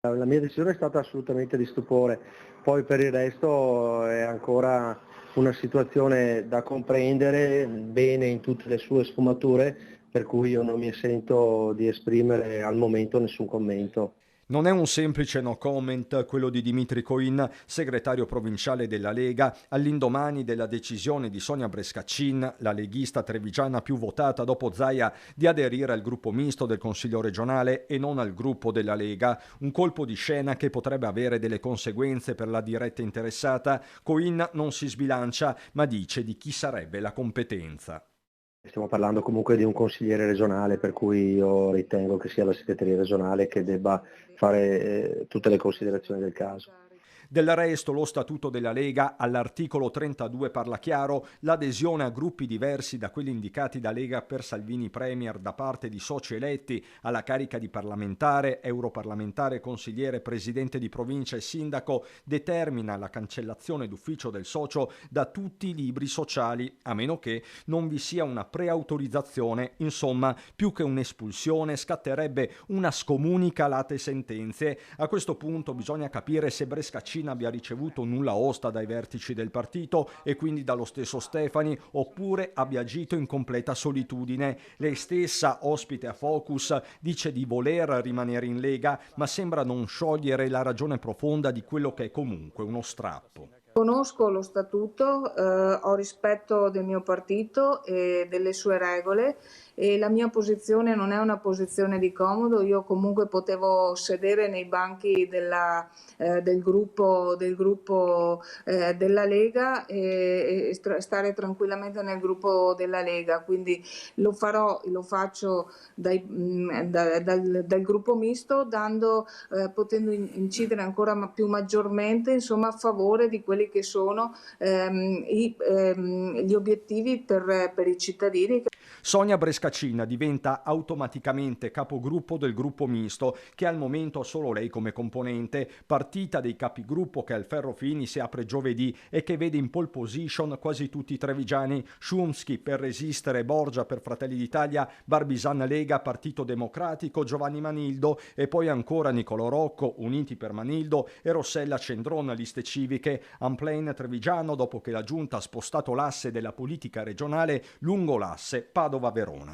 La mia decisione è stata assolutamente di stupore, poi per il resto è ancora una situazione da comprendere bene in tutte le sue sfumature, per cui io non mi sento di esprimere al momento nessun commento. Non è un semplice no comment quello di Dimitri Coin, segretario provinciale della Lega, all'indomani della decisione di Sonia Brescaccin, la leghista trevigiana più votata dopo Zaia, di aderire al gruppo misto del Consiglio regionale e non al gruppo della Lega, un colpo di scena che potrebbe avere delle conseguenze per la diretta interessata. Coin non si sbilancia, ma dice di chi sarebbe la competenza. Stiamo parlando comunque di un consigliere regionale, per cui io ritengo che sia la segreteria regionale che debba fare tutte le considerazioni del caso. Del resto, lo statuto della Lega all'articolo 32 parla chiaro: l'adesione a gruppi diversi da quelli indicati da Lega per Salvini Premier da parte di soci eletti alla carica di parlamentare, europarlamentare, consigliere, presidente di provincia e sindaco determina la cancellazione d'ufficio del socio da tutti i libri sociali, a meno che non vi sia una preautorizzazione. Insomma, più che un'espulsione scatterebbe una scomunica late sentenze. A questo punto bisogna capire se Brescaccina abbia ricevuto nulla osta dai vertici del partito e quindi dallo stesso Stefani, oppure abbia agito in completa solitudine. Lei stessa, ospite a Focus, dice di voler rimanere in Lega, ma sembra non sciogliere la ragione profonda di quello che è comunque uno strappo. Conosco lo statuto, ho rispetto del mio partito e delle sue regole e la mia posizione non è una posizione di comodo. Io comunque potevo sedere nei banchi del gruppo della Lega e stare tranquillamente nel gruppo della Lega, quindi lo faccio dal gruppo misto, potendo incidere ancora più maggiormente, insomma, a favore di quelli che sono gli obiettivi per i cittadini. Sonia Brescaccina diventa automaticamente capogruppo del gruppo misto, che al momento ha solo lei come componente, partita dei capigruppo che al Ferrofini si apre giovedì e che vede in pole position quasi tutti i trevigiani: Szumski per Resistere, Borgia per Fratelli d'Italia, Barbisan Lega, Partito Democratico, Giovanni Manildo e poi ancora Nicolò Rocco, Uniti per Manildo, e Rossella Cendron, Liste Civiche. Amplain trevigiano dopo che la giunta ha spostato l'asse della politica regionale lungo l'asse Padova-Verona.